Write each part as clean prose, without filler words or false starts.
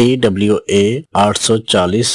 TWA 840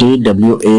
TWA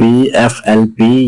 PFLP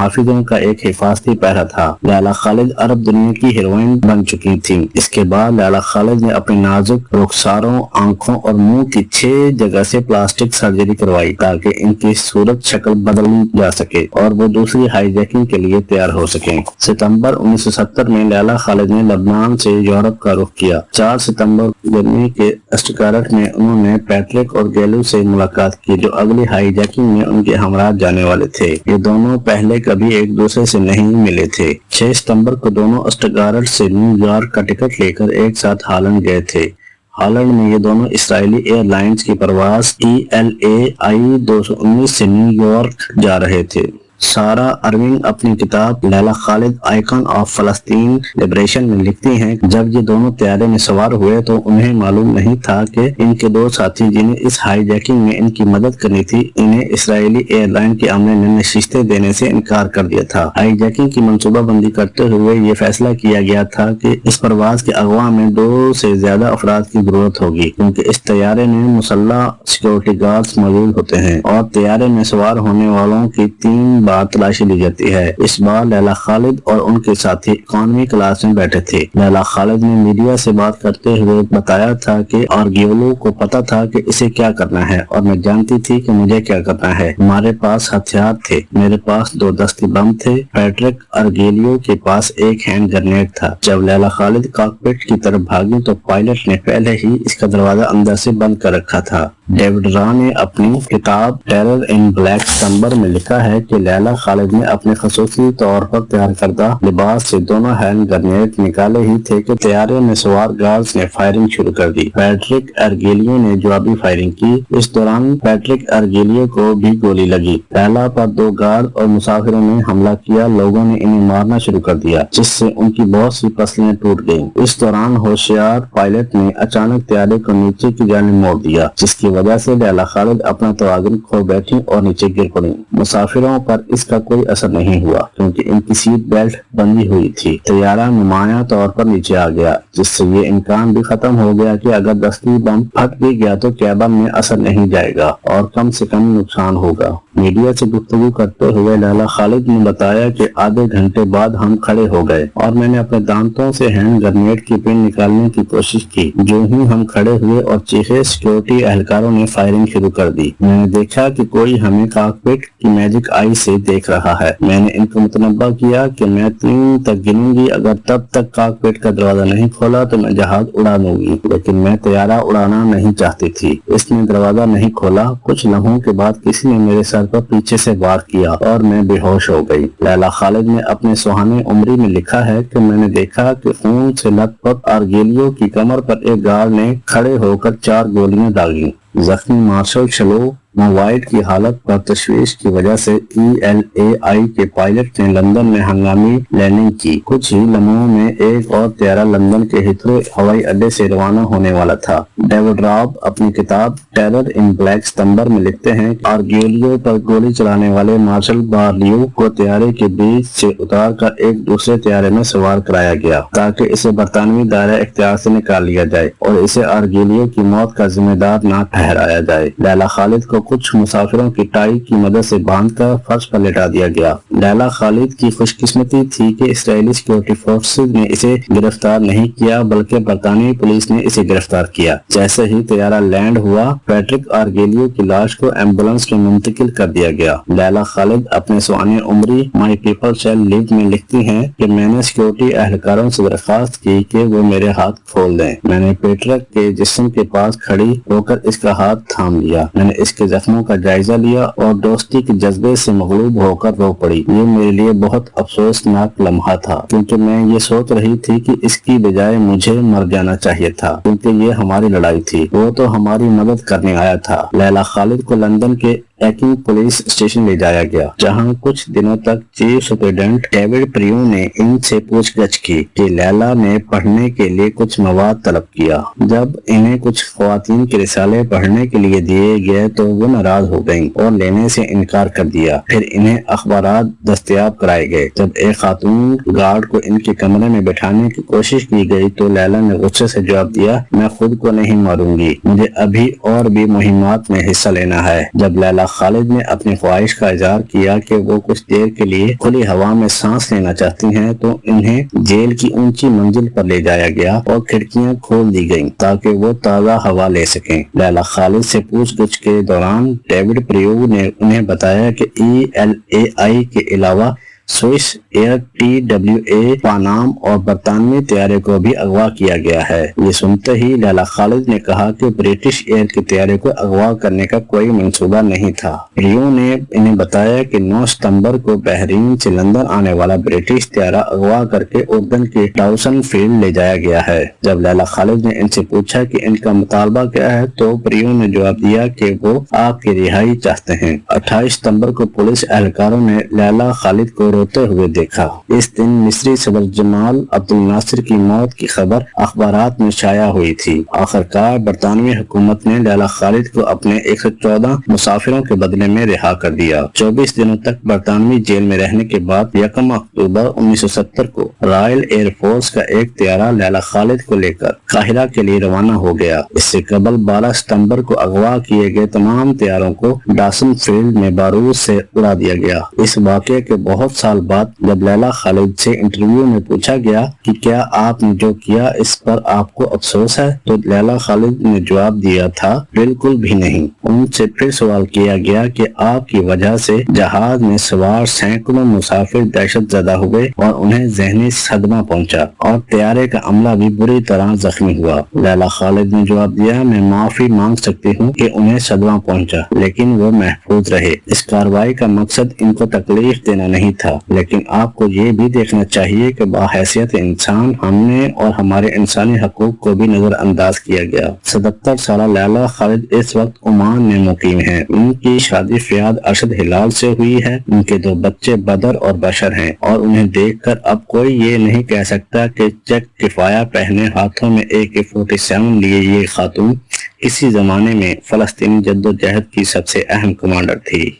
محافظوں کا ایک حفاظتی پہرا تھا۔ لیلا خالد عرب دنیا کی ہیروئن بن چکی تھیں۔ اس کے بعد لیلا خالد نے اپنی نازک رخساروں، آنکھوں اور منہ کی 6 جگہ سے پلاسٹک سرجری کروائی تاکہ ان کی صورت شکل بدلی جا سکے اور وہ دوسری ہائی جیکنگ کے لیے تیار ہو سکیں۔ ستمبر 1970 میں لیلا خالد نے لبنان سے یورپ کا رخ کیا۔ 4 ستمبر گرمی کے اسٹکارٹ میں انہوں نے پیٹرک اور گیلو سے ملاقات کی جو اگلی ہائی جیکنگ میں ان کے ہمراہ جانے والے تھے۔ یہ دونوں پہلے کبھی ایک دوسرے سے نہیں ملے تھے۔ 6 ستمبر کو دونوں اسٹکارٹ سے نیو یارک کا ٹکٹ لے کر ایک ساتھ ہالینڈ گئے تھے۔ ہالینڈ میں یہ دونوں اسرائیلی ایئر لائنز کی پرواز ELA I-219 سے نیو یارک جا رہے تھے۔ سارا ارونگ اپنی کتاب لیلا خالد آئیکن آف فلسطین لبریشن میں لکھتی ہیں جب یہ دونوں طیارے میں سوار ہوئے تو انہیں معلوم نہیں تھا کہ ان کے 2 ساتھی جنہیں اس ہائی جیکنگ میں ان کی مدد کرنی تھی انہیں اسرائیلی ایئر لائن کے عملے نے نشستیں دینے سے انکار کر دیا تھا۔ ہائی جیکنگ کی منصوبہ بندی کرتے ہوئے یہ فیصلہ کیا گیا تھا کہ اس پرواز کے اغوا میں 2 سے زیادہ افراد کی ضرورت ہوگی کیونکہ اس طیارے میں مسلح سیکورٹی گارڈز موجود ہوتے ہیں اور طیارے میں سوار ہونے والوں کی 3 بار تلاشی لی جاتی ہے۔ اس بار لیلا خالد اور ان کے ساتھی اکانومی کلاس میں بیٹھے تھے۔ لیلا خالد نے میڈیا سے بات کرتے ہوئے بتایا تھا کہ آرگیولو کو پتا تھا کہ اسے کیا کرنا ہے اور میں جانتی تھی کہ مجھے کیا کرنا ہے۔ ہمارے پاس ہتھیار تھے، میرے پاس 2 دستی بم تھے، پیٹرک ارگیلیو کے پاس ایک ہینڈ گرنیڈ تھا۔ جب لیلا خالد کاکپٹ کی طرف بھاگی تو پائلٹ نے پہلے ہی اس کا دروازہ اندر سے بند کر رکھا تھا۔ ڈیوڈ را نے اپنی کتاب ٹیرر ان بلیک ستمبر میں لکھا ہے کہ لیلا خالد نے اپنے خصوصی طور پر تیار کردہ لباس سے دونوں ہینڈ گرنیڈ نکالے ہی تھے کہ طیارے میں سوار گارڈز نے فائرنگ شروع کر دی۔ پیٹرک ارگیلیو نے جوابی فائرنگ کی۔ اس دوران پیٹرک ارگیلیو کو بھی گولی لگی۔ لیلا پر 2 گارڈ اور مسافروں نے حملہ کیا۔ لوگوں نے انہیں مارنا شروع کر دیا جس سے ان کی بہت سی پسلیاں ٹوٹ گئیں۔ اس دوران ہوشیار پائلٹ نے اچانک طیارے کو نیچے کی جانب موڑ دیا جس کی وجہ سے لیلا خالد اپنا توازن کھو بیٹھی اور نیچے گر پڑی۔ مسافروں پر اس کا کوئی اثر نہیں ہوا کیونکہ ان کی سیٹ بیلٹ بندھی ہوئی تھی۔ طیارہ نمایاں طور پر نیچے آ گیا جس سے یہ امکان بھی ختم ہو گیا کہ اگر دستی بم پھٹ بھی گیا تو کیبن میں اثر نہیں جائے گا اور کم سے کم نقصان ہوگا۔ میڈیا سے گفتگو کرتے ہوئے لیلا خالد نے بتایا کہ آدھے گھنٹے بعد ہم کھڑے ہو گئے اور میں نے اپنے دانتوں سے ہینڈ گرنیڈ کی پن نکالنے کی کوشش کی۔ جو ہی ہم کھڑے ہوئے اور چیخے، سیکورٹی اہلکاروں نے فائرنگ شروع کر دی۔ میں نے دیکھا کہ کوئی ہمیں کاکپٹ کی میجک آئی سے دیکھ رہا ہے۔ میں نے ان کو متنبہ کیا کہ میں 3 تک گنوں گی، اگر تب تک کاکپٹ کا دروازہ نہیں کھولا تو میں جہاز اڑا دوں گی، لیکن میں طیارہ اڑانا نہیں چاہتی تھی۔ اس نے دروازہ نہیں کھولا۔ کچھ لمحوں کے بعد کسی نے میرے سر پر پیچھے سے وار کیا اور میں بے ہوش ہو گئی۔ لیلا خالد نے اپنے سہانے عمری میں لکھا ہے کہ میں نے دیکھا کہ خون سے لت پت ارگیلیو کی کمر پر ایک گارڈ نے کھڑے ہو کر 4 گولیاں داغیں۔ زخمی مارشل شلو موائٹ کی حالت پر تشویش کی وجہ سے ELA I کے پائلٹ نے لندن میں ہنگامی لینڈنگ کی۔ کچھ ہی لمحوں میں ایک اور طیارہ لندن کے ہیتھرو ہوائی اڈے سے روانہ ہونے والا تھا۔ ڈیوڈ راب اپنی کتاب ٹیرر ان بلیک ستمبر میں لکھتے ہیں کہ آرگیلیو پر گولی چلانے والے مارشل بارلیو کو طیارے کے بیچ سے اتار کر ایک دوسرے طیارے میں سوار کرایا گیا تاکہ اسے برطانوی دائرہ اختیار سے نکال لیا جائے اور اسے آرگیلیو کی موت کا ذمہ دار نہ ٹھہرایا جائے۔ لیلا خالد کو کچھ مسافروں کی ٹائی کی مدد سے باندھ کر فرش پر لٹا دیا گیا۔ لیلا خالد کی خوش قسمتی تھی کہ اسرائیلی سیکورٹی فورسز نے اسے گرفتار نہیں کیا بلکہ برطانوی پولیس نے اسے گرفتار کیا۔ جیسے ہی طیارہ لینڈ ہوا، پیٹرک ارگیلیو کی لاش کو ایمبولینس میں منتقل کر دیا گیا۔ لیلا خالد اپنے سوانح عمری مائی پیپل شیل لیو میں لکھتی ہیں کہ میں نے سیکورٹی اہلکاروں سے درخواست کی کہ وہ میرے ہاتھ کھول دیں۔ میں نے پیٹرک کے جسم کے پاس کھڑی ہو کر اس کا ہاتھ تھام لیا۔ میں نے اس کے زخموں کا جائزہ لیا اور دوستی کے جذبے سے مغلوب ہو کر رو پڑی۔ یہ میرے لیے بہت افسوسناک لمحہ تھا کیونکہ میں یہ سوچ رہی تھی کہ اس کی بجائے مجھے مر جانا چاہیے تھا کیونکہ یہ ہماری لڑائی تھی، وہ تو ہماری مدد کرنے آیا تھا۔ لیلا خالد کو لندن کے ایکنگ پولیس اسٹیشن لے جایا گیا جہاں کچھ دنوں تک چیف سپرنٹینڈنٹ ڈیوڈ پریو نے ان سے پوچھ گچھ کی کہ لیلا نے پڑھنے کے لیے کچھ مواد طلب کیا۔ جب انہیں کچھ خواتین کے رسالے پڑھنے کے لیے دیے گئے تو وہ ناراض ہو گئیں اور لینے سے انکار کر دیا۔ پھر انہیں اخبارات دستیاب کرائے گئے۔ جب ایک خاتون گارڈ کو ان کے کمرے میں بٹھانے کی کوشش کی گئی تو لیلا نے غصے سے جواب دیا، میں خود کو نہیں ماروں گی، مجھے ابھی اور بھی مہمات میں حصہ لینا ہے۔ جب لیلا خالد نے اپنی خواہش کا اظہار کیا کہ وہ کچھ دیر کے لیے کھلی ہوا میں سانس لینا چاہتی ہیں تو انہیں جیل کی اونچی منزل پر لے جایا گیا اور کھڑکیاں کھول دی گئیں تاکہ وہ تازہ ہوا لے سکیں۔ لیلا خالد سے پوچھ گچھ کے دوران ڈیوڈ پریو نے انہیں بتایا کہ ELAI کے علاوہ سوئس ایئر TWA پانام اور برطانوی طیارے کو بھی اغوا کیا گیا ہے۔ یہ سنتے ہی لیلا خالد نے کہا کہ برٹش ایئر کے طیارے کو اغوا کرنے کا کوئی منصوبہ نہیں تھا۔ پریو نے انہیں بتایا کہ 9 ستمبر کو بحرین سے لندن آنے والا برٹش طیارہ اغوا کر کے اردن کے ڈاوسن فیلڈ لے جایا گیا ہے۔ جب لیلا خالد نے ان سے پوچھا کہ ان کا مطالبہ کیا ہے تو پریو نے جواب دیا کہ وہ آپ کی رہائی چاہتے ہیں۔ 28 ستمبر کو پولیس اہلکاروں نے لیلا خالد کو روتے ہوئے دیکھا۔ اس دن مصری صدر جمال عبد الناصر کی موت کی خبر اخبارات میں شائع ہوئی تھی۔ آخرکار برطانوی حکومت نے لیلا خالد کو اپنے 114 مسافروں کے بدلے میں رہا کر دیا۔ 24 دنوں تک برطانوی جیل میں رہنے کے بعد 1 اکتوبر 1970 کو رائل ایئر فورس کا ایک طیارہ لیلا خالد کو لے کر قاہرہ کے لیے روانہ ہو گیا۔ اس سے قبل 12 ستمبر کو اغوا کیے گئے تمام طیاروں کو ڈاسن فیلڈ میں بارود سے اڑا دیا گیا۔ اس واقعے کے بہت سال بعد جب لیلا خالد سے انٹرویو میں پوچھا گیا کہ کیا آپ نے جو کیا اس پر آپ کو افسوس ہے تو لیلا خالد نے جواب دیا تھا بالکل بھی نہیں۔ ان سے پھر سوال کیا گیا کہ آپ کی وجہ سے جہاز میں سوار سینکڑوں مسافر دہشت زدہ ہوئے اور انہیں ذہنی صدمہ پہنچا اور طیارے کا عملہ بھی بری طرح زخمی ہوا۔ لیلا خالد نے جواب دیا میں معافی مانگ سکتی ہوں کہ انہیں صدمہ پہنچا لیکن وہ محفوظ رہے۔ اس کارروائی کا مقصد ان کو تکلیف دینا نہیں تھا لیکن آپ کو یہ بھی دیکھنا چاہیے کہ بحیثیت انسان ہم نے اور ہمارے انسانی حقوق کو بھی نظر انداز کیا گیا۔ 77 سالہ لیلا خالد اس وقت عمان میں مقیم ہیں۔ ان کی شادی فیاض ارشد ہلال سے ہوئی ہے۔ ان کے 2 بچے بدر اور بشر ہیں اور انہیں دیکھ کر اب کوئی یہ نہیں کہہ سکتا کہ چیک کفایہ پہنے ہاتھوں میں AK-47 لیے یہ خاتون کسی زمانے میں فلسطینی جدوجہد کی سب سے اہم کمانڈر تھی۔